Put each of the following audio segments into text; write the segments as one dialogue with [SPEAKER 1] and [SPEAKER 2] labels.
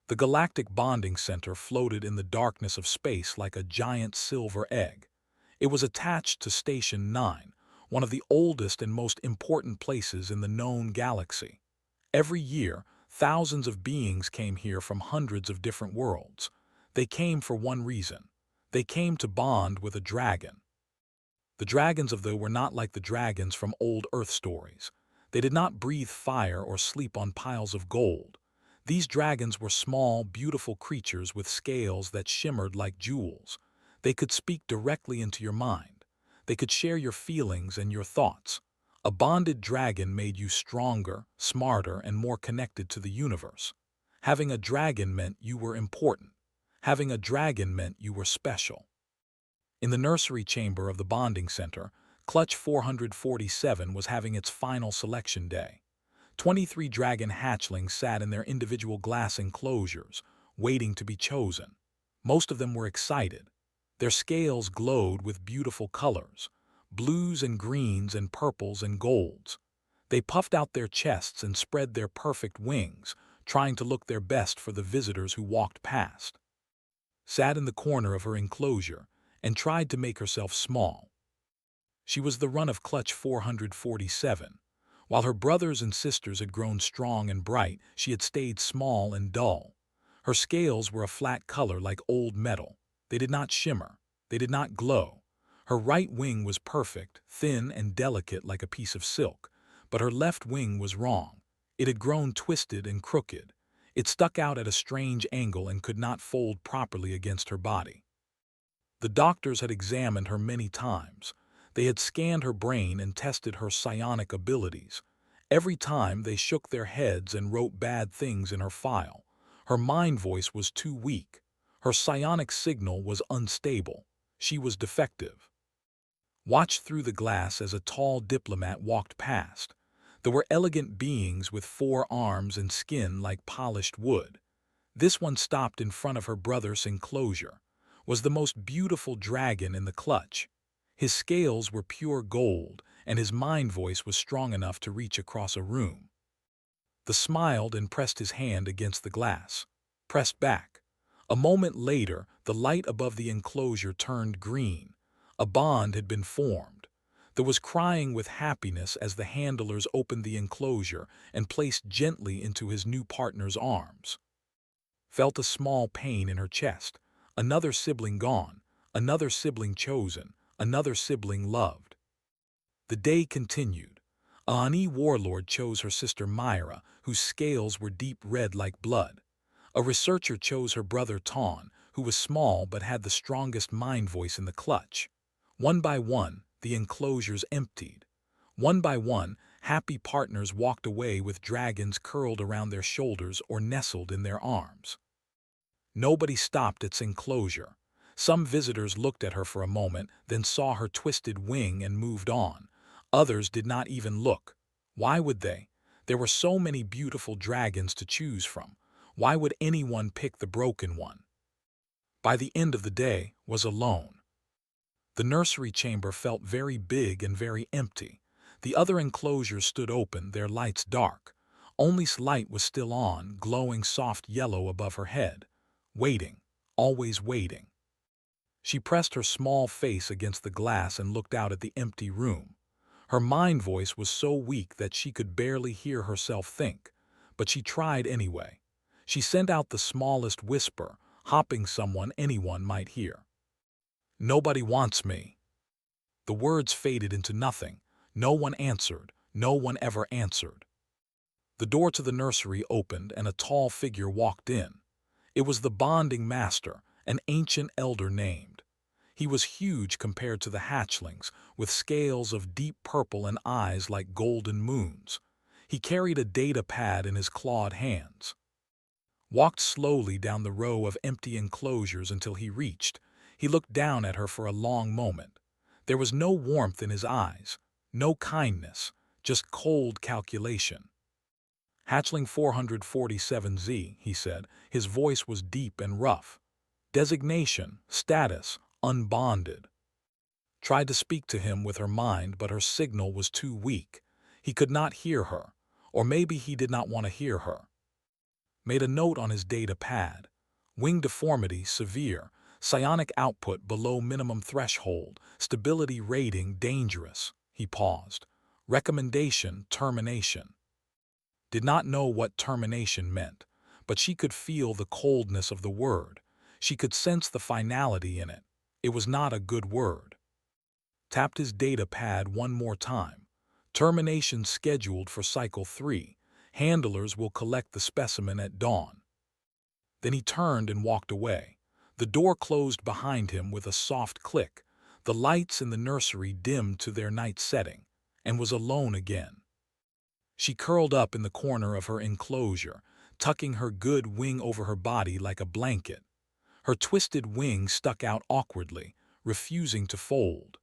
[SPEAKER 1] The galactic bonding center floated in the darkness of space like a giant silver egg. It was attached to Station 9, one of the oldest and most important places in the known galaxy. Every year, thousands of beings came here from hundreds of different worlds. They came for one reason. They came to bond with a dragon. The dragons of the were not like the dragons from old Earth stories. They did not breathe fire or sleep on piles of gold. These dragons were small, beautiful creatures with scales that shimmered like jewels. They could speak directly into your mind. They could share your feelings and your thoughts. A bonded dragon made you stronger, smarter, and more connected to the universe. Having a dragon meant you were important. Having a dragon meant you were special. In the nursery chamber of the bonding center, Clutch 447 was having its final selection day. 23 dragon hatchlings sat in their individual glass enclosures, waiting to be chosen. Most of them were excited. Their scales glowed with beautiful colors, blues and greens and purples and golds. They puffed out their chests and spread their perfect wings, trying to look their best for the visitors who walked past. Sat in the corner of her enclosure and tried to make herself small. She was the run of Clutch 447. While her brothers and sisters had grown strong and bright, she had stayed small and dull. Her scales were a flat color like old metal. They did not shimmer. They did not glow. Her right wing was perfect, thin and delicate like a piece of silk, but her left wing was wrong. It had grown twisted and crooked. It stuck out at a strange angle and could not fold properly against her body. The doctors had examined her many times. They had scanned her brain and tested her psionic abilities. Every time they shook their heads and wrote bad things in her file. Her mind voice was too weak. Her psionic signal was unstable. She was defective. Watched through the glass as a tall diplomat walked past. There were elegant beings with 4 arms and skin like polished wood. This one stopped in front of her brother's enclosure. Was the most beautiful dragon in the clutch. His scales were pure gold, and his mind voice was strong enough to reach across a room. The smiled and pressed his hand against the glass. Pressed back. A moment later, the light above the enclosure turned green. A bond had been formed. There was crying with happiness as the handlers opened the enclosure and placed gently into his new partner's arms. Felt a small pain in her chest. Another sibling gone, another sibling chosen, another sibling loved. The day continued. Ani warlord chose her sister Myra, whose scales were deep red like blood. A researcher chose her brother Tawn, who was small but had the strongest mind voice in the clutch. One by one, the enclosures emptied. One by one, happy partners walked away with dragons curled around their shoulders or nestled in their arms. Nobody stopped its enclosure. Some visitors looked at her for a moment, then saw her twisted wing and moved on. Others did not even look. Why would they? There were so many beautiful dragons to choose from. Why would anyone pick the broken one? By the end of the day, was alone. The nursery chamber felt very big and very empty. The other enclosures stood open, their lights dark. Only light was still on, glowing soft yellow above her head. Waiting, always waiting. She pressed her small face against the glass and looked out at the empty room. Her mind voice was so weak that she could barely hear herself think, but she tried anyway. She sent out the smallest whisper, hoping someone anyone might hear. "Nobody wants me." The words faded into nothing. No one answered. No one ever answered. The door to the nursery opened and a tall figure walked in. It was the bonding master, an ancient elder named. He was huge compared to the hatchlings, with scales of deep purple and eyes like golden moons. He carried a data pad in his clawed hands. Walked slowly down the row of empty enclosures until he reached. He looked down at her for a long moment. There was no warmth in his eyes, no kindness, just cold calculation. "Hatchling 447Z," he said. His voice was deep and rough. "Designation, status, unbonded." Tried to speak to him with her mind, but her signal was too weak. He could not hear her, or maybe he did not want to hear her. made a note on his data pad. Wing deformity severe, psionic output below minimum threshold, stability rating dangerous. He paused. Recommendation termination. Did not know what termination meant, but she could feel the coldness of the word. She could sense the finality in it. It was not a good word. Tapped his data pad one more time. Termination scheduled for cycle 3. Handlers will collect the specimen at dawn. Then he turned and walked away. The door closed behind him with a soft click. The lights in the nursery dimmed to their night setting, and was alone again. She curled up in the corner of her enclosure, tucking her good wing over her body like a blanket. Her twisted wing stuck out awkwardly, refusing to fold.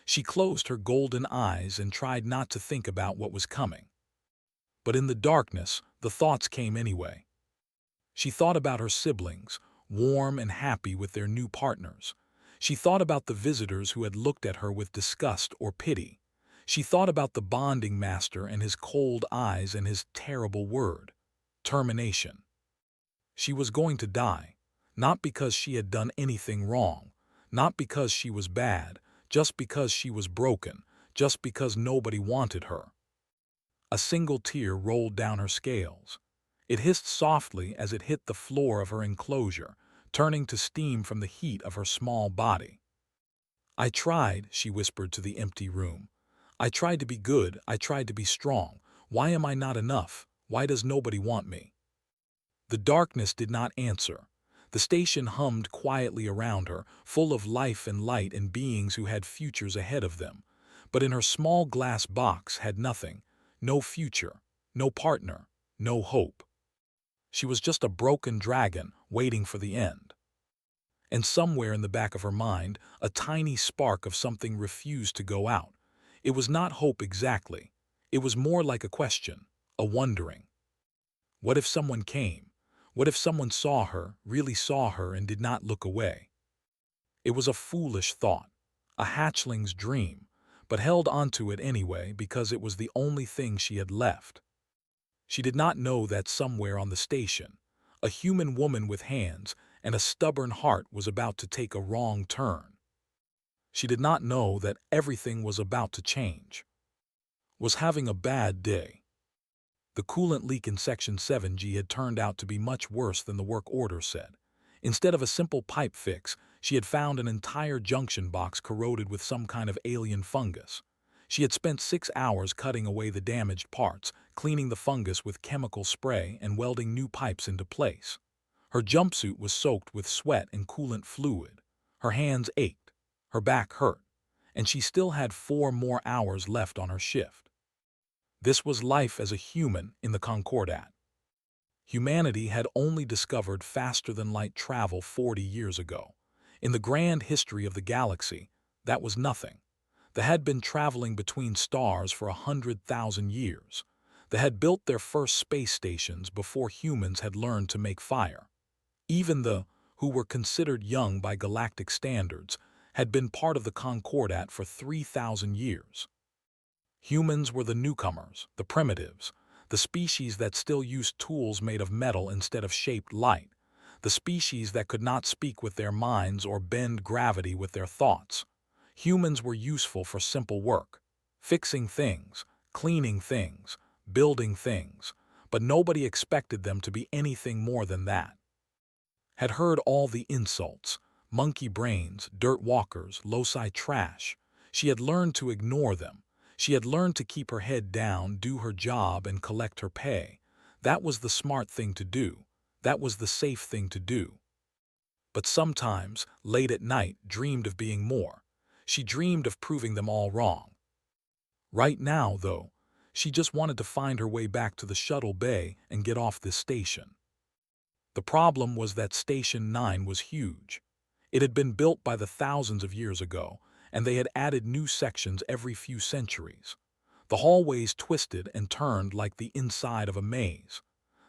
[SPEAKER 1] She closed her golden eyes and tried not to think about what was coming. But in the darkness, the thoughts came anyway. She thought about her siblings, warm and happy with their new partners. She thought about the visitors who had looked at her with disgust or pity. She thought about the bonding master and his cold eyes and his terrible word, termination. She was going to die, not because she had done anything wrong, not because she was bad, just because she was broken, just because nobody wanted her. A single tear rolled down her scales. It hissed softly as it hit the floor of her enclosure, turning to steam from the heat of her small body. "I tried," she whispered to the empty room. "I tried to be good, I tried to be strong. Why am I not enough? Why does nobody want me?" The darkness did not answer. The station hummed quietly around her, full of life and light and beings who had futures ahead of them. But in her small glass box had nothing, no future, no partner, no hope. She was just a broken dragon waiting for the end. And somewhere in the back of her mind, a tiny spark of something refused to go out. It was not hope exactly. It was more like a question, a wondering. What if someone came? What if someone saw her, really saw her, and did not look away? It was a foolish thought, a hatchling's dream, but held onto it anyway because it was the only thing she had left. She did not know that somewhere on the station, a human woman with hands and a stubborn heart was about to take a wrong turn. She did not know that everything was about to change. Was having a bad day. The coolant leak in Section 7G had turned out to be much worse than the work order said. Instead of a simple pipe fix, she had found an entire junction box corroded with some kind of alien fungus. She had spent 6 hours cutting away the damaged parts, cleaning the fungus with chemical spray and welding new pipes into place. Her jumpsuit was soaked with sweat and coolant fluid. Her hands ached. Her back hurt. And she still had 4 more hours left on her shift. This was life as a human in the Concordat. Humanity had only discovered faster-than-light travel 40 years ago. In the grand history of the galaxy, that was nothing. They had been traveling between stars for 100,000 years. They had built their first space stations before humans had learned to make fire. Even the, who were considered young by galactic standards, had been part of the Concordat for 3,000 years. Humans were the newcomers, the primitives, the species that still used tools made of metal instead of shaped light, the species that could not speak with their minds or bend gravity with their thoughts. Humans were useful for simple work, fixing things, cleaning things, building things, but nobody expected them to be anything more than that. Had heard all the insults, monkey brains, dirt walkers, loci trash. She had learned to ignore them. She had learned to keep her head down, do her job, and collect her pay. That was the smart thing to do. That was the safe thing to do. But sometimes, late at night, dreamed of being more. She dreamed of proving them all wrong. Right now, though, she just wanted to find her way back to the shuttle bay and get off this station. The problem was that Station 9 was huge. It had been built by the thousands of years ago, and they had added new sections every few centuries. The hallways twisted and turned like the inside of a maze.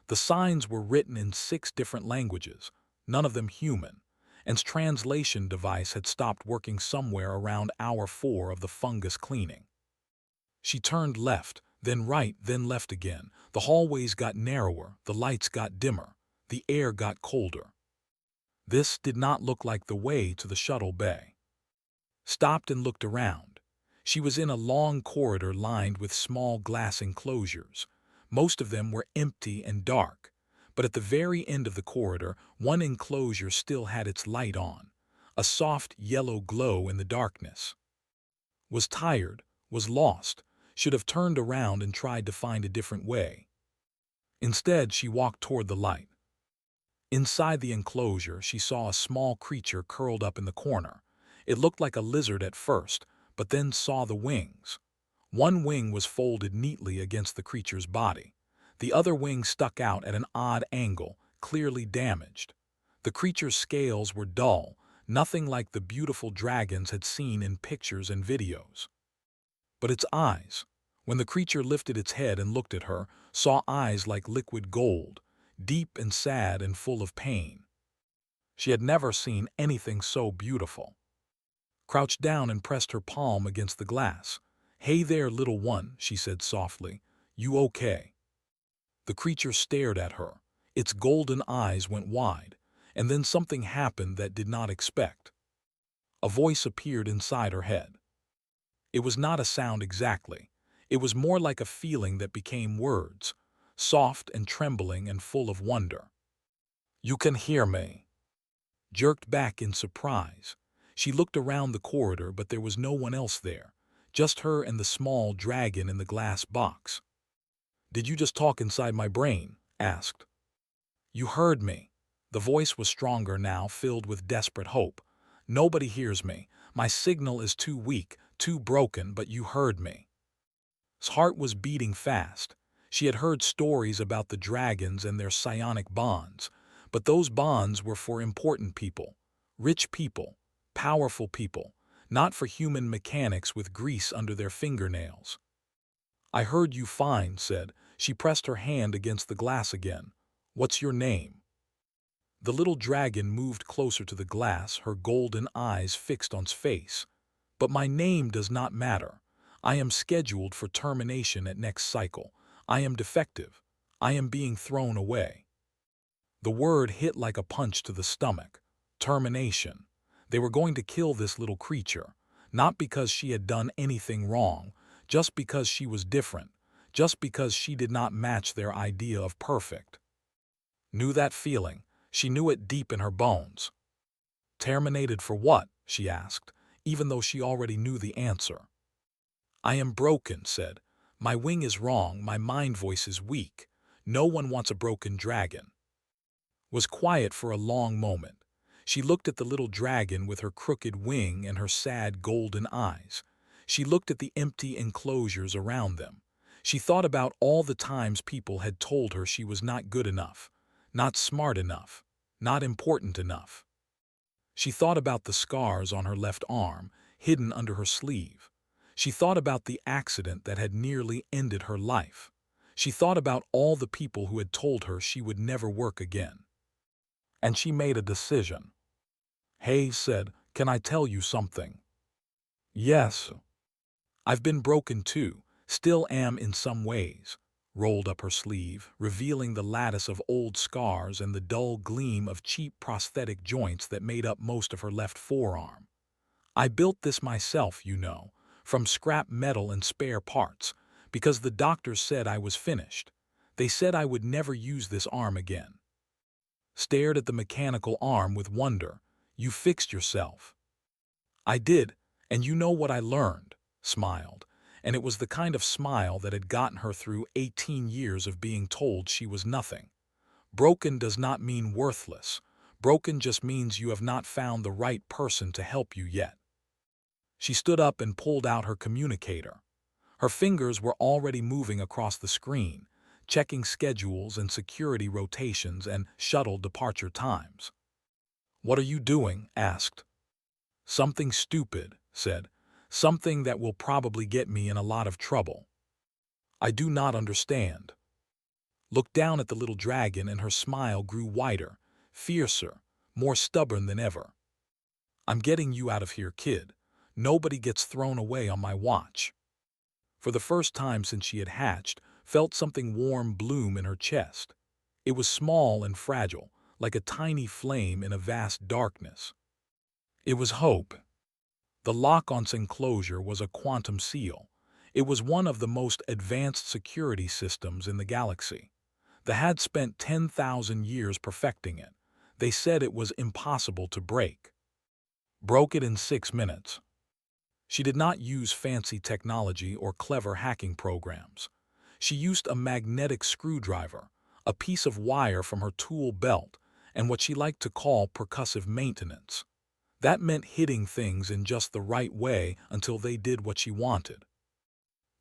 [SPEAKER 1] The signs were written in 6 different languages, none of them human, and its translation device had stopped working somewhere around hour 4 of the fungus cleaning. She turned left, then right, then left again. The hallways got narrower, the lights got dimmer. The air got colder. This did not look like the way to the shuttle bay. Stopped and looked around. She was in a long corridor lined with small glass enclosures. Most of them were empty and dark, but at the very end of the corridor, one enclosure still had its light on, a soft yellow glow in the darkness. Was tired, was lost, should have turned around and tried to find a different way. Instead, she walked toward the light. Inside the enclosure, she saw a small creature curled up in the corner. It looked like a lizard at first, but then saw the wings. One wing was folded neatly against the creature's body. The other wing stuck out at an odd angle, clearly damaged. The creature's scales were dull, nothing like the beautiful dragons had seen in pictures and videos. But its eyes, when the creature lifted its head and looked at her, saw eyes like liquid gold, deep and sad and full of pain. She had never seen anything so beautiful. Crouched down and pressed her palm against the glass. "Hey there, little one," she said softly. "You okay?" The creature stared at her. Its golden eyes went wide, and then something happened that did not expect. A voice appeared inside her head. It was not a sound exactly. It was more like a feeling that became words, soft and trembling and full of wonder. "You can hear me." Jerked back in surprise. She looked around the corridor, but there was no one else there, just her and the small dragon in the glass box. "Did you just talk inside my brain?" asked. "You heard me." The voice was stronger now, filled with desperate hope. "Nobody hears me. My signal is too weak, too broken, but you heard me." His heart was beating fast. She had heard stories about the dragons and their psionic bonds, but those bonds were for important people, rich people, powerful people, not for human mechanics with grease under their fingernails. "I heard you fine," said. She pressed her hand against the glass again. "What's your name?" The little dragon moved closer to the glass, her golden eyes fixed on his face. "But my name does not matter. I am scheduled for termination at next cycle. I am defective. I am being thrown away." The word hit like a punch to the stomach. Termination. They were going to kill this little creature, not because she had done anything wrong, just because she was different, just because she did not match their idea of perfect. Knew that feeling. She knew it deep in her bones. "Terminated for what?" she asked, even though she already knew the answer. "I am broken," said. "My wing is wrong, my mind voice is weak. No one wants a broken dragon." Was quiet for a long moment. She looked at the little dragon with her crooked wing and her sad golden eyes. She looked at the empty enclosures around them. She thought about all the times people had told her she was not good enough, not smart enough, not important enough. She thought about the scars on her left arm, hidden under her sleeve. She thought about the accident that had nearly ended her life. She thought about all the people who had told her she would never work again. And she made a decision. "Hey," said, "can I tell you something?" "Yes." "I've been broken too, still am in some ways." Rolled up her sleeve, revealing the lattice of old scars and the dull gleam of cheap prosthetic joints that made up most of her left forearm. "I built this myself, you know, from scrap metal and spare parts, because the doctors said I was finished. They said I would never use this arm again." Stared at the mechanical arm with wonder. "You fixed yourself." "I did, and you know what I learned," smiled, and it was the kind of smile that had gotten her through 18 years of being told she was nothing. Broken does not mean worthless. Broken just means you have not found the right person to help you yet. She stood up and pulled out her communicator. Her fingers were already moving across the screen, checking schedules and security rotations and shuttle departure times. "What are you doing?" asked. "Something stupid," said. "Something that will probably get me in a lot of trouble." "I do not understand." Looked down at the little dragon and her smile grew wider, fiercer, more stubborn than ever. "I'm getting you out of here, kid. Nobody gets thrown away on my watch." For the first time since she had hatched, felt something warm bloom in her chest. It was small and fragile, like a tiny flame in a vast darkness. It was hope. The lock on its enclosure was a quantum seal. It was one of the most advanced security systems in the galaxy. They had spent 10,000 years perfecting it. They said it was impossible to break. Broke it in 6 minutes. She did not use fancy technology or clever hacking programs. She used a magnetic screwdriver, a piece of wire from her tool belt, and what she liked to call percussive maintenance. That meant hitting things in just the right way until they did what she wanted.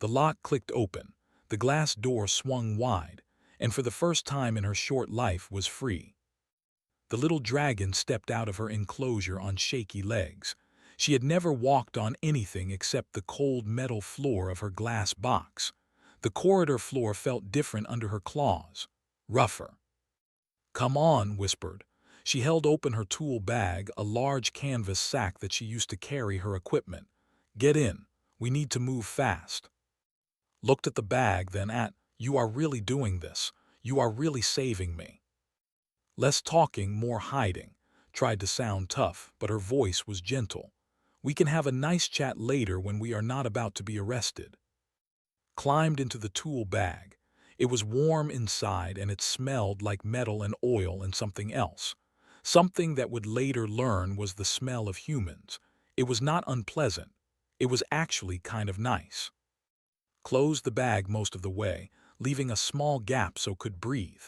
[SPEAKER 1] The lock clicked open, the glass door swung wide, and for the first time in her short life was free. The little dragon stepped out of her enclosure on shaky legs. She had never walked on anything except the cold metal floor of her glass box. The corridor floor felt different under her claws, rougher. "Come on," whispered. She held open her tool bag, a large canvas sack that she used to carry her equipment. "Get in. We need to move fast." Looked at the bag, then at, "You are really doing this. You are really saving me." Less talking, more hiding. Tried to sound tough, but her voice was gentle. "We can have a nice chat later when we are not about to be arrested." Climbed into the tool bag. It was warm inside and it smelled like metal and oil and something else. Something that would later learn was the smell of humans. It was not unpleasant. It was actually kind of nice. Closed the bag most of the way, leaving a small gap so could breathe.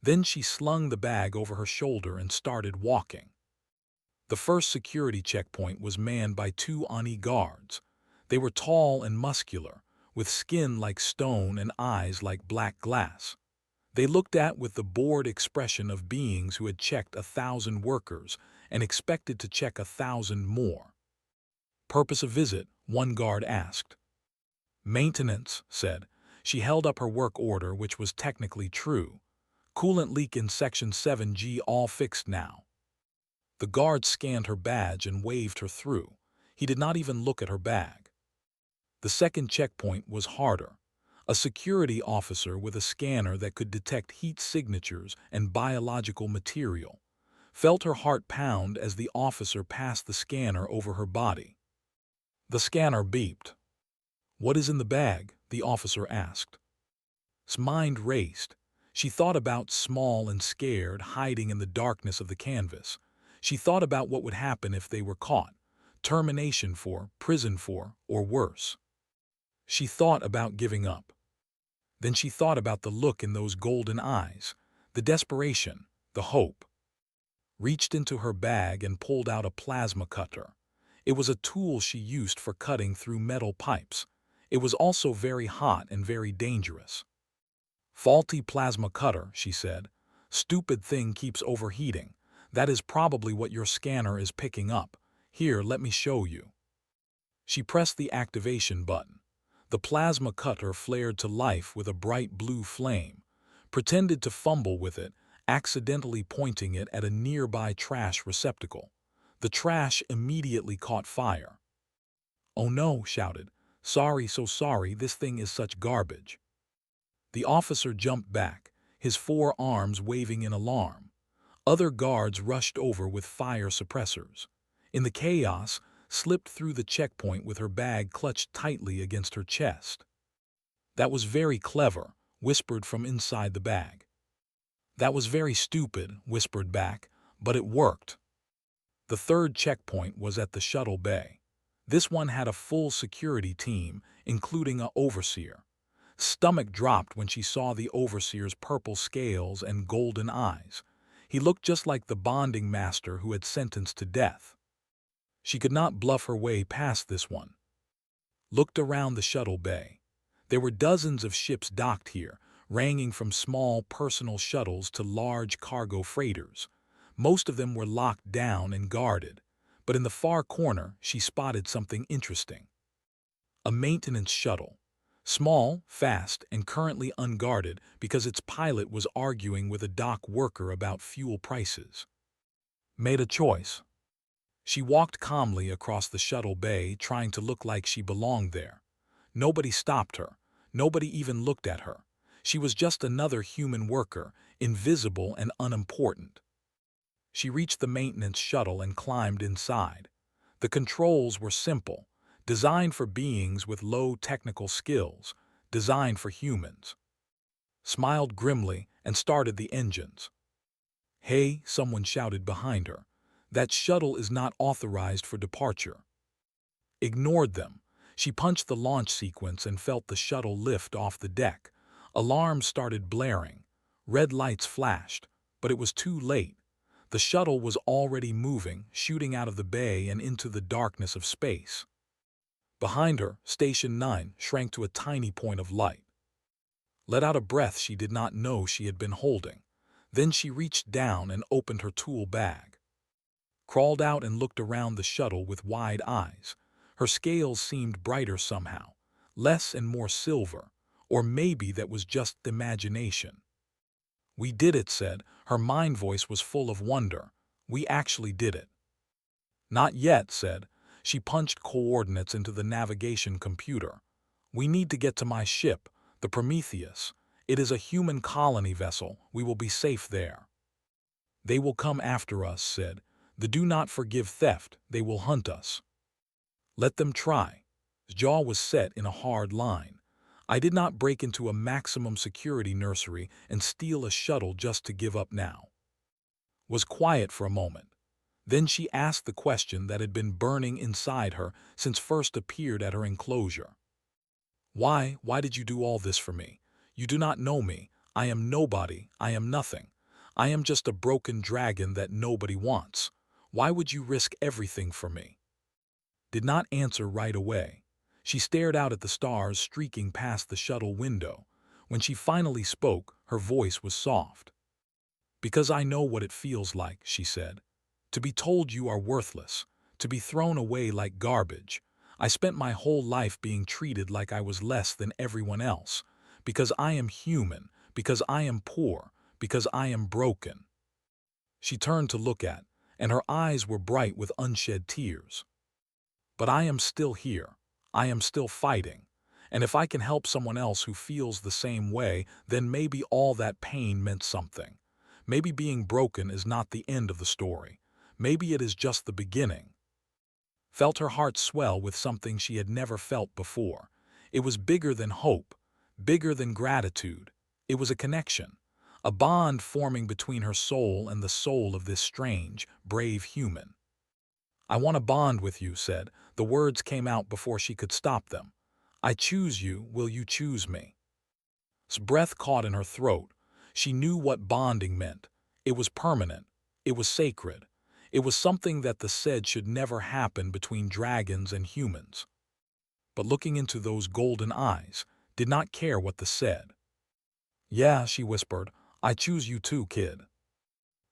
[SPEAKER 1] Then she slung the bag over her shoulder and started walking. The first security checkpoint was manned by 2 Ani guards. They were tall and muscular, with skin like stone and eyes like black glass. They looked at with the bored expression of beings who had checked 1,000 workers and expected to check 1,000 more. "Purpose of visit?" one guard asked. "Maintenance," said. She held up her work order, which was technically true. "Coolant leak in Section 7G, all fixed now." The guard scanned her badge and waved her through. He did not even look at her bag. The second checkpoint was harder. A security officer with a scanner that could detect heat signatures and biological material. Felt her heart pound as the officer passed the scanner over her body. The scanner beeped. "What is in the bag?" the officer asked. His mind raced. She thought about, small and scared, hiding in the darkness of the canvas. She thought about what would happen if they were caught. Termination for, prison for, or worse. She thought about giving up. Then she thought about the look in those golden eyes, the desperation, the hope. Reached into her bag and pulled out a plasma cutter. It was a tool she used for cutting through metal pipes. It was also very hot and very dangerous. "Faulty plasma cutter," she said. "Stupid thing keeps overheating. That is probably what your scanner is picking up. Here, let me show you." She pressed the activation button. The plasma cutter flared to life with a bright blue flame. Pretended to fumble with it, accidentally pointing it at a nearby trash receptacle. The trash immediately caught fire. "Oh no," shouted. "Sorry, so sorry, this thing is such garbage." The officer jumped back, his 4 arms waving in alarm. Other guards rushed over with fire suppressors. In the chaos, slipped through the checkpoint with her bag clutched tightly against her chest. "That was very clever," whispered from inside the bag. "That was very stupid," whispered back, "but it worked." The third checkpoint was at the shuttle bay. This one had a full security team, including an overseer. Stomach dropped when she saw the overseer's purple scales and golden eyes. He looked just like the bonding master who had sentenced to death. She could not bluff her way past this one. Looked around the shuttle bay. There were dozens of ships docked here, ranging from small personal shuttles to large cargo freighters. Most of them were locked down and guarded, but in the far corner she spotted something interesting. A maintenance shuttle. Small, fast, and currently unguarded because its pilot was arguing with a dock worker about fuel prices. Made a choice. She walked calmly across the shuttle bay, trying to look like she belonged there. Nobody stopped her. Nobody even looked at her. She was just another human worker, invisible and unimportant. She reached the maintenance shuttle and climbed inside. The controls were simple, designed for beings with low technical skills, designed for humans. Smiled grimly and started the engines. "Hey," someone shouted behind her. "That shuttle is not authorized for departure." Ignored them. She punched the launch sequence and felt the shuttle lift off the deck. Alarms started blaring. Red lights flashed, but it was too late. The shuttle was already moving, shooting out of the bay and into the darkness of space. Behind her, Station 9 shrank to a tiny point of light. Let out a breath she did not know she had been holding. Then she reached down and opened her tool bag. Crawled out and looked around the shuttle with wide eyes. Her scales seemed brighter somehow, less and more silver, or maybe that was just imagination. "We did it," said. Her mind voice was full of wonder. "We actually did it." "Not yet," said. She punched coordinates into the navigation computer. "We need to get to my ship, the Prometheus. It is a human colony vessel. We will be safe there." "They will come after us," said. "The do not forgive theft. They will hunt us." "Let them try." His jaw was set in a hard line. "I did not break into a maximum security nursery and steal a shuttle just to give up now." Was quiet for a moment. Then she asked the question that had been burning inside her since first appeared at her enclosure. Why did you do all this for me? You do not know me. I am nobody. I am nothing. I am just a broken dragon that nobody wants. Why would you risk everything for me?" Did not answer right away. She stared out at the stars streaking past the shuttle window. When she finally spoke, her voice was soft. "Because I know what it feels like," she said. "To be told you are worthless, to be thrown away like garbage. I spent my whole life being treated like I was less than everyone else, because I am human, because I am poor, because I am broken." She turned to look at, and her eyes were bright with unshed tears. "But I am still here. I am still fighting. And if I can help someone else who feels the same way, then maybe all that pain meant something. Maybe being broken is not the end of the story. Maybe it is just the beginning." Felt her heart swell with something she had never felt before. It was bigger than hope, bigger than gratitude. It was a connection, a bond forming between her soul and the soul of this strange, brave human. "I want to bond with you," said. The words came out before she could stop them. "I choose you. Will you choose me?" His breath caught in her throat. She knew what bonding meant. It was permanent. It was sacred. It was something that the said should never happen between dragons and humans. But looking into those golden eyes, did not care what the said. "Yeah," she whispered, "I choose you too, kid."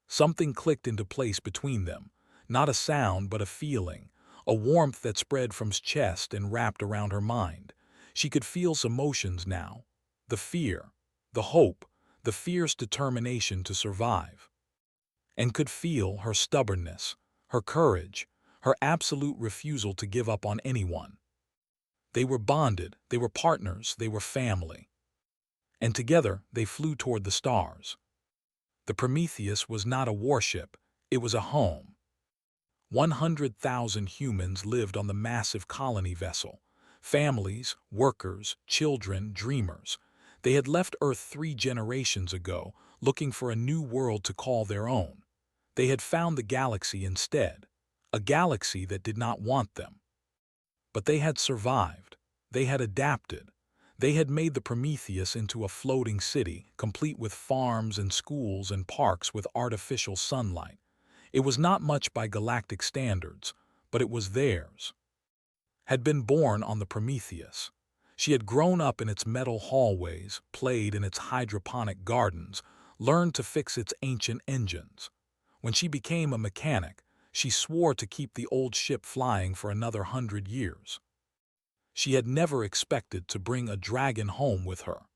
[SPEAKER 1] Something clicked into place between them. Not a sound, but a feeling, a warmth that spread from his chest and wrapped around her mind. She could feel some emotions now. The fear, the hope, the fierce determination to survive. And could feel her stubbornness, her courage, her absolute refusal to give up on anyone. They were bonded, they were partners, they were family. And together they flew toward the stars. The Prometheus was not a warship, it was a home. 100,000 humans lived on the massive colony vessel. Families, workers, children, dreamers. They had left Earth 3 generations ago, looking for a new world to call their own. They had found the galaxy instead, a galaxy that did not want them. But they had survived. They had adapted. They had made the Prometheus into a floating city, complete with farms and schools and parks with artificial sunlight. It was not much by galactic standards, but it was theirs. Had been born on the Prometheus. She had grown up in its metal hallways, played in its hydroponic gardens, learned to fix its ancient engines. When she became a mechanic, she swore to keep the old ship flying for another 100 years. She had never expected to bring a dragon home with her.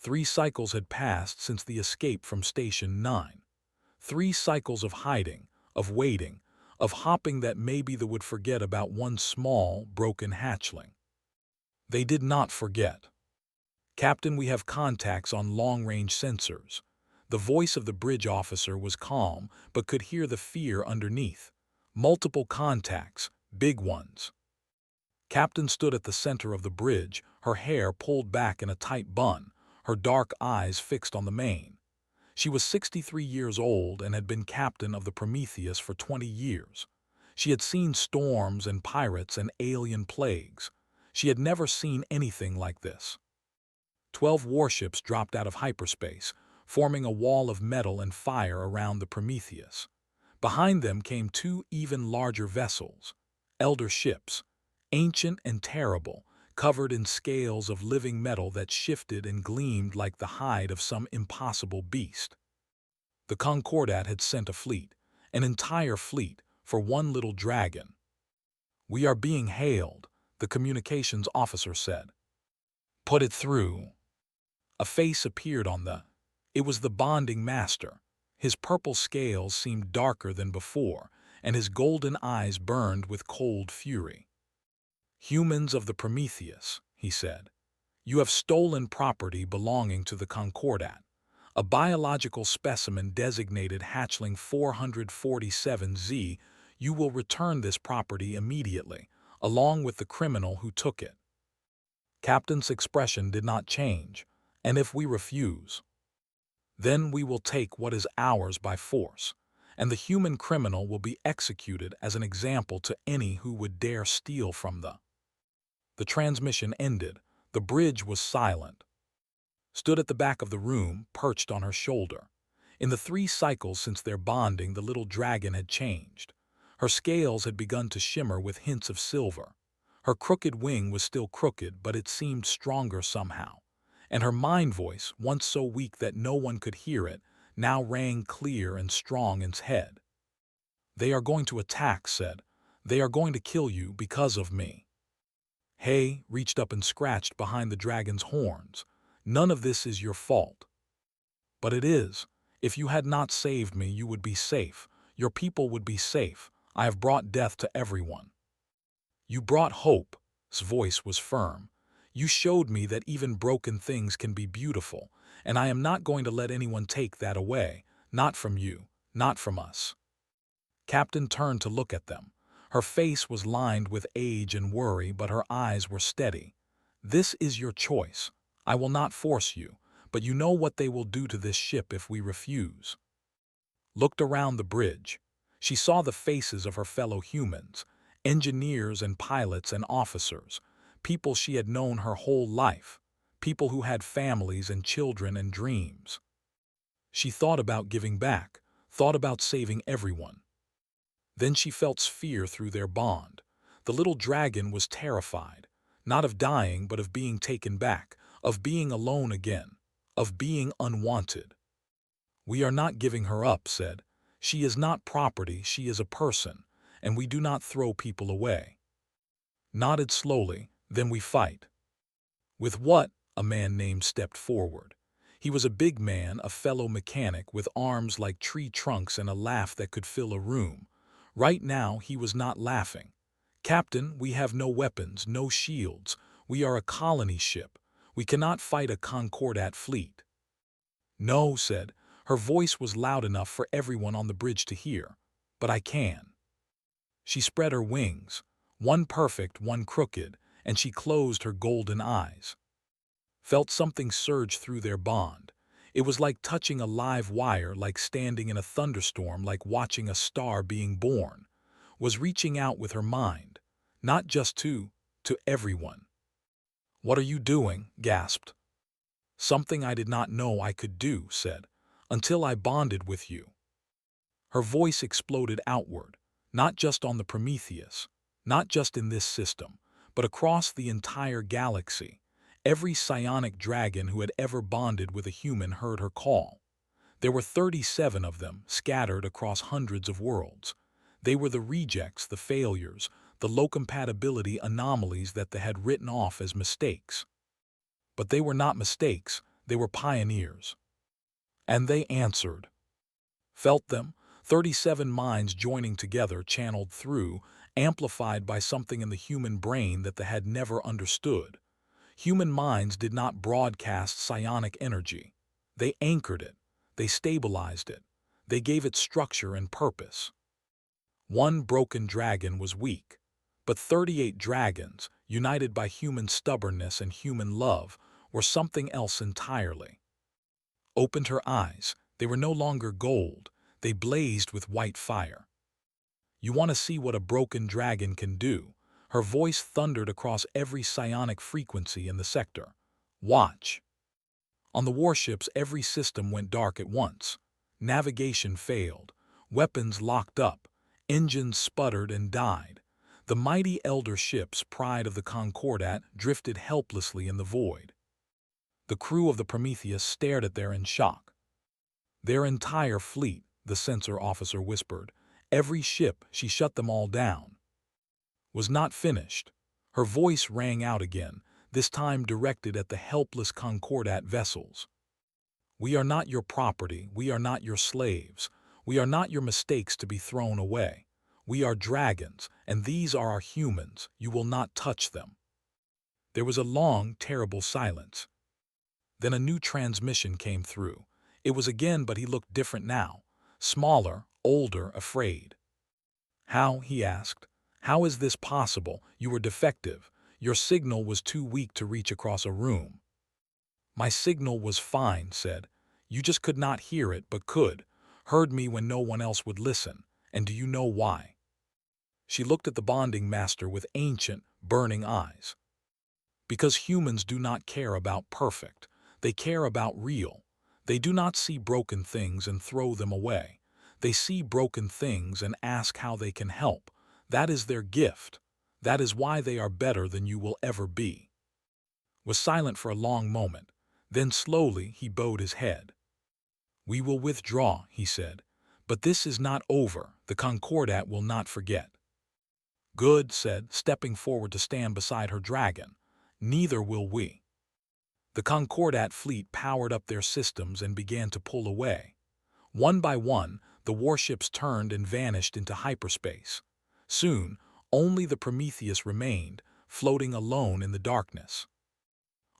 [SPEAKER 1] 3 cycles had passed since the escape from Station 9. 3 cycles of hiding, of waiting, of hopping that maybe they would forget about one small, broken hatchling. They did not forget. "Captain, we have contacts on long-range sensors. The voice of the bridge officer was calm, but could hear the fear underneath. Multiple contacts, big ones. Captain stood at the center of the bridge, her hair pulled back in a tight bun, her dark eyes fixed on the main. She was 63 years old and had been captain of the Prometheus for 20 years. She had seen storms and pirates and alien plagues. She had never seen anything like this. 12 warships dropped out of hyperspace, forming a wall of metal and fire around the Prometheus. Behind them came two even larger vessels, elder ships, ancient and terrible, covered in scales of living metal that shifted and gleamed like the hide of some impossible beast. The Concordat had sent a fleet, an entire fleet, for one little dragon. "We are being hailed," the communications officer said. "Put it through." A face appeared on the... It was the bonding master. His purple scales seemed darker than before, and his golden eyes burned with cold fury. "Humans of the Prometheus," he said, "you have stolen property belonging to the Concordat. A biological specimen designated Hatchling 447Z. You will return this property immediately, along with the criminal who took it." Captain's expression did not change. "And if we refuse, then we will take what is ours by force, and the human criminal will be executed as an example to any who would dare steal from the..." The transmission ended. The bridge was silent. Stood at the back of the room, perched on her shoulder. In the 3 cycles since their bonding, the little dragon had changed. Her scales had begun to shimmer with hints of silver. Her crooked wing was still crooked, but it seemed stronger somehow. And her mind voice, once so weak that no one could hear it, now rang clear and strong in its head. "They are going to attack," said. "They are going to kill you because of me." Hay reached up and scratched behind the dragon's horns. "None of this is your fault." "But it is. If you had not saved me, you would be safe. Your people would be safe. I have brought death to everyone." "You brought hope." His voice was firm. "You showed me that even broken things can be beautiful, and I am not going to let anyone take that away, not from you, not from us." Captain turned to look at them. Her face was lined with age and worry, but her eyes were steady. "This is your choice. I will not force you, but you know what they will do to this ship if we refuse." Looked around the bridge. She saw the faces of her fellow humans, engineers and pilots and officers, people she had known her whole life, people who had families and children and dreams. She thought about giving back, thought about saving everyone. Then she felt fear through their bond. The little dragon was terrified, not of dying but of being taken back, of being alone again, of being unwanted. "We are not giving her up," said. "She is not property, she is a person, and we do not throw people away." Nodded slowly. "Then we fight." "With what?" A man named stepped forward. He was a big man, a fellow mechanic with arms like tree trunks and a laugh that could fill a room. Right now he was not laughing. "Captain, we have no weapons, no shields. We are a colony ship. We cannot fight a Concordat fleet." "No," said. Her voice was loud enough for everyone on the bridge to hear. "But I can." She spread her wings, one perfect, one crooked, and she closed her golden eyes. Felt something surge through their bond. It was like touching a live wire, like standing in a thunderstorm, like watching a star being born. Was reaching out with her mind, not just to everyone. "What are you doing?" gasped. "Something I did not know I could do," said, "until I bonded with you." Her voice exploded outward, not just on the Prometheus, not just in this system, but across the entire galaxy. Every psionic dragon who had ever bonded with a human heard her call. There were 37 of them, scattered across hundreds of worlds. They were the rejects, the failures, the low-compatibility anomalies that they had written off as mistakes. But they were not mistakes, they were pioneers. And they answered. Felt them, 37 minds joining together, channeled through, amplified by something in the human brain that they had never understood. Human minds did not broadcast psionic energy. They anchored it. They stabilized it. They gave it structure and purpose. One broken dragon was weak, but 38 dragons, united by human stubbornness and human love, were something else entirely. Opened her eyes. They were no longer gold. They blazed with white fire. You want to see what a broken dragon can do? Her voice thundered across every psionic frequency in the sector. Watch. On the warships, every system went dark at once. Navigation failed. Weapons locked up. Engines sputtered and died. The mighty elder ships, pride of the Concordat, drifted helplessly in the void. The crew of the Prometheus stared at them in shock. Their entire fleet, the sensor officer whispered, every ship, she shut them all down, was not finished. Her voice rang out again, this time directed at the helpless Concordat vessels. We are not your property, we are not your slaves, we are not your mistakes to be thrown away. We are dragons, and these are our humans, you will not touch them. There was a long, terrible silence. Then a new transmission came through. It was again, but he looked different now. Smaller, older, afraid. How, he asked. How is this possible? You were defective. Your signal was too weak to reach across a room. My signal was fine, said. You just could not hear it, but could. Heard me when no one else would listen. And do you know why? She looked at the bonding master with ancient, burning eyes. Because humans do not care about perfect. They care about real. They do not see broken things and throw them away. They see broken things and ask how they can help. That is their gift. That is why they are better than you will ever be. Was silent for a long moment. Then slowly he bowed his head. We will withdraw, he said. But this is not over. The Concordat will not forget. Good, said, stepping forward to stand beside her dragon. Neither will we. The Concordat fleet powered up their systems and began to pull away. One by one, the warships turned and vanished into hyperspace. Soon, only the Prometheus remained, floating alone in the darkness.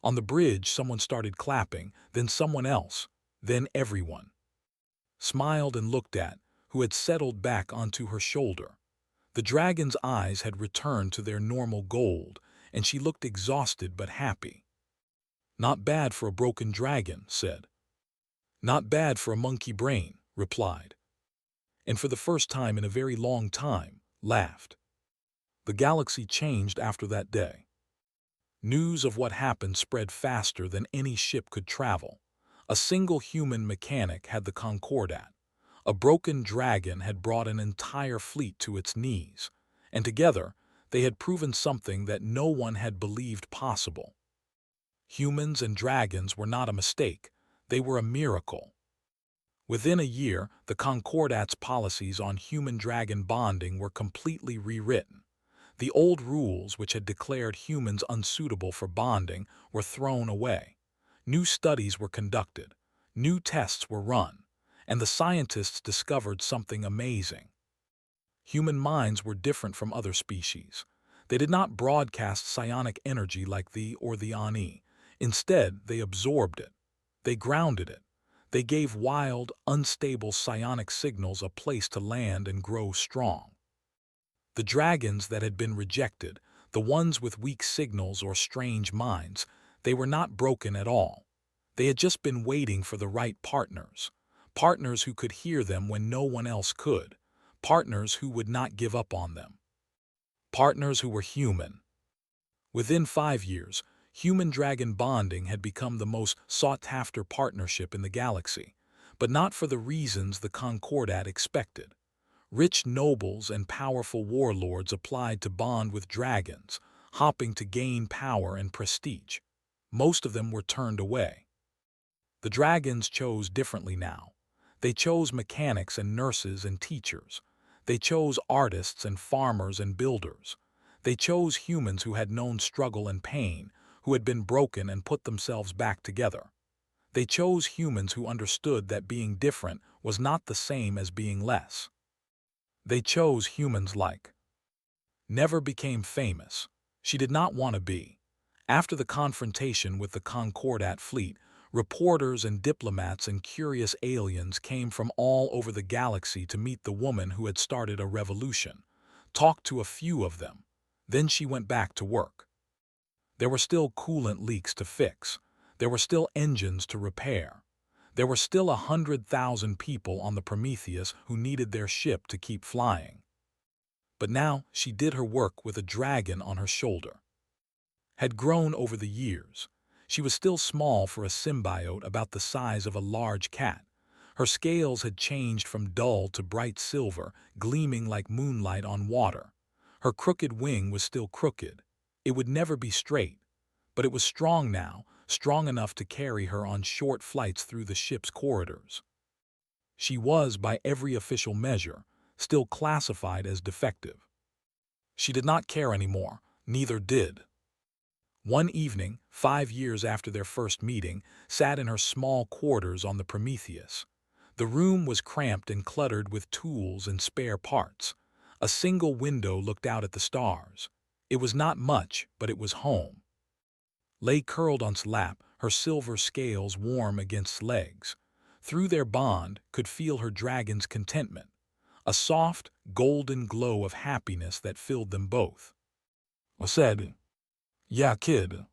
[SPEAKER 1] On the bridge, someone started clapping, then someone else, then everyone. Smiled and looked at, who had settled back onto her shoulder. The dragon's eyes had returned to their normal gold, and she looked exhausted but happy. Not bad for a broken dragon, said. Not bad for a monkey brain, replied. And for the first time in a very long time, laughed. The galaxy changed after that day. News of what happened spread faster than any ship could travel. A single human mechanic had the Concordat. A broken dragon had brought an entire fleet to its knees, and together they had proven something that no one had believed possible. Humans and dragons were not a mistake, they were a miracle. Within a year, the Concordat's policies on human-dragon bonding were completely rewritten. The old rules which had declared humans unsuitable for bonding were thrown away. New studies were conducted, new tests were run, and the scientists discovered something amazing. Human minds were different from other species. They did not broadcast psionic energy like the or the Ani. Instead, they absorbed it. They grounded it. They gave wild, unstable psionic signals a place to land and grow strong. The dragons that had been rejected, the ones with weak signals or strange minds, they were not broken at all. They had just been waiting for the right partners. Partners who could hear them when no one else could. Partners who would not give up on them. Partners who were human. Within 5 years, human-dragon bonding had become the most sought-after partnership in the galaxy, but not for the reasons the Concordat expected. Rich nobles and powerful warlords applied to bond with dragons, hoping to gain power and prestige. Most of them were turned away. The dragons chose differently now. They chose mechanics and nurses and teachers. They chose artists and farmers and builders. They chose humans who had known struggle and pain, who had been broken and put themselves back together. They chose humans who understood that being different was not the same as being less. They chose humans like never became famous. She did not want to be. After the confrontation with the Concordat fleet, Reporters and diplomats and curious aliens came from all over the galaxy to meet the woman who had started a revolution. Talked to a few of them. Then she went back to work. There were still coolant leaks to fix. There were still engines to repair. There were still 100,000 people on the Prometheus who needed their ship to keep flying. But now she did her work with a dragon on her shoulder. Had grown over the years. She was still small for a symbiote about the size of a large cat. Her scales had changed from dull to bright silver, gleaming like moonlight on water. Her crooked wing was still crooked. It would never be straight, but it was strong now, strong enough to carry her on short flights through the ship's corridors. She was, by every official measure, still classified as defective. She did not care anymore, neither did. One evening, 5 years after their first meeting, sat in her small quarters on the Prometheus. The room was cramped and cluttered with tools and spare parts. A single window looked out at the stars. It was not much, but it was home. Lay curled on his lap, her silver scales warm against legs. Through their bond, could feel her dragon's contentment, a soft, golden glow of happiness that filled them both. I said, "Yeah, kid.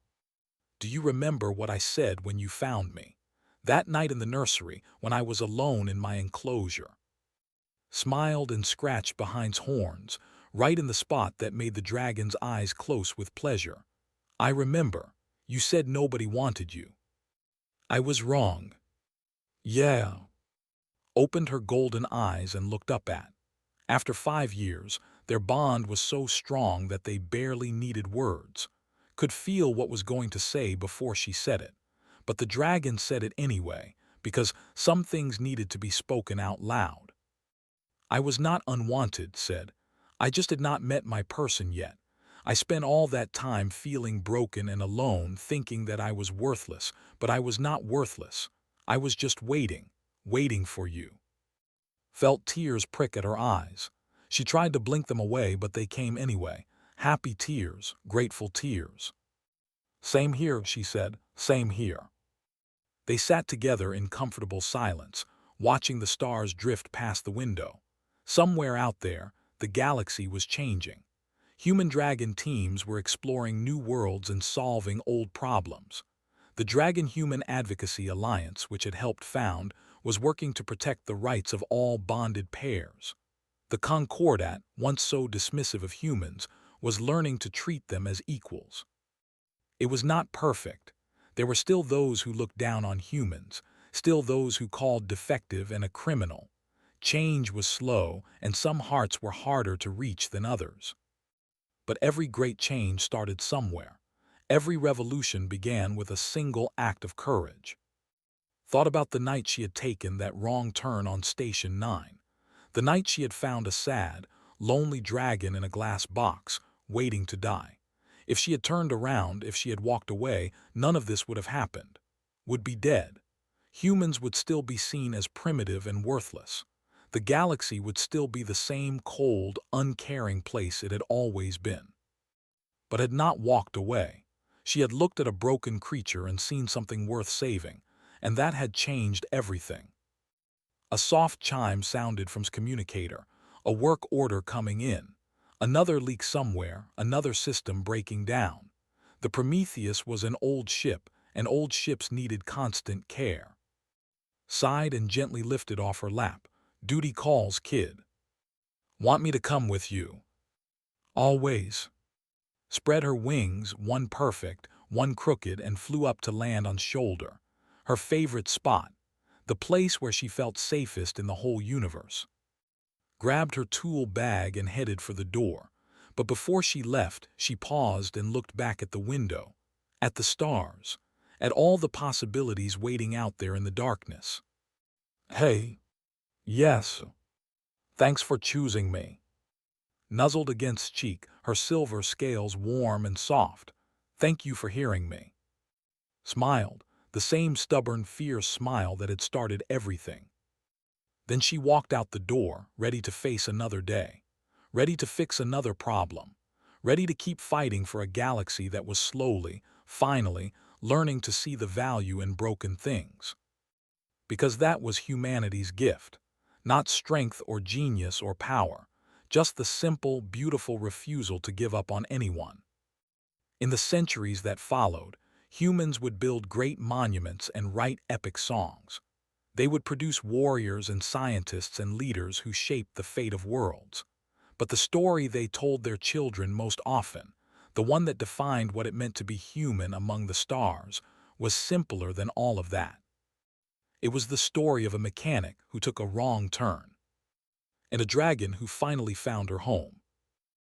[SPEAKER 1] Do you remember what I said when you found me? That night in the nursery, when I was alone in my enclosure." Smiled and scratched behind's horns, right in the spot that made the dragon's eyes close with pleasure. "I remember. You said nobody wanted you." "I was wrong." "Yeah." Opened her golden eyes and looked up at. After 5 years, their bond was so strong that they barely needed words. Could feel what was going to say before she said it. But the dragon said it anyway, because some things needed to be spoken out loud. "I was not unwanted," said. "I just had not met my person yet. I spent all that time feeling broken and alone, thinking that I was worthless, but I was not worthless. I was just waiting for you." Felt tears prick at her eyes. She tried to blink them away, but they came anyway. Happy tears, grateful tears. "Same here," she said, "same here." They sat together in comfortable silence, watching the stars drift past the window. Somewhere out there, the galaxy was changing. Human-dragon teams were exploring new worlds and solving old problems. The Dragon-Human Advocacy Alliance, which had helped found, was working to protect the rights of all bonded pairs. The Concordat, once so dismissive of humans, was learning to treat them as equals. It was not perfect. There were still those who looked down on humans, still those who called defective and a criminal. Change was slow, and some hearts were harder to reach than others. But every great change started somewhere. Every revolution began with a single act of courage. Thought about the night she had taken that wrong turn on Station 9. The night she had found a sad, lonely dragon in a glass box, waiting to die. If she had turned around, if she had walked away, none of this would have happened. Would be dead. Humans would still be seen as primitive and worthless. The galaxy would still be the same cold, uncaring place it had always been. But had not walked away. She had looked at a broken creature and seen something worth saving, and that had changed everything. A soft chime sounded from his communicator, a work order coming in. Another leak somewhere, another system breaking down. The Prometheus was an old ship, and old ships needed constant care. Sighed and gently lifted off her lap. "Duty calls, kid." "Want me to come with you?" "Always." Spread her wings, one perfect, one crooked, and flew up to land on shoulder. Her favorite spot, the place where she felt safest in the whole universe. Grabbed her tool bag and headed for the door. But before she left, she paused and looked back at the window, at the stars, at all the possibilities waiting out there in the darkness. "Hey." "Yes." "Thanks for choosing me." Nuzzled against cheek, her silver scales warm and soft. "Thank you for hearing me." Smiled, the same stubborn, fierce smile that had started everything. Then she walked out the door, ready to face another day, ready to fix another problem, ready to keep fighting for a galaxy that was slowly, finally, learning to see the value in broken things. Because that was humanity's gift. Not strength or genius or power, just the simple, beautiful refusal to give up on anyone. In the centuries that followed, humans would build great monuments and write epic songs. They would produce warriors and scientists and leaders who shaped the fate of worlds. But the story they told their children most often, the one that defined what it meant to be human among the stars, was simpler than all of that. It was the story of a mechanic who took a wrong turn, and a dragon who finally found her home.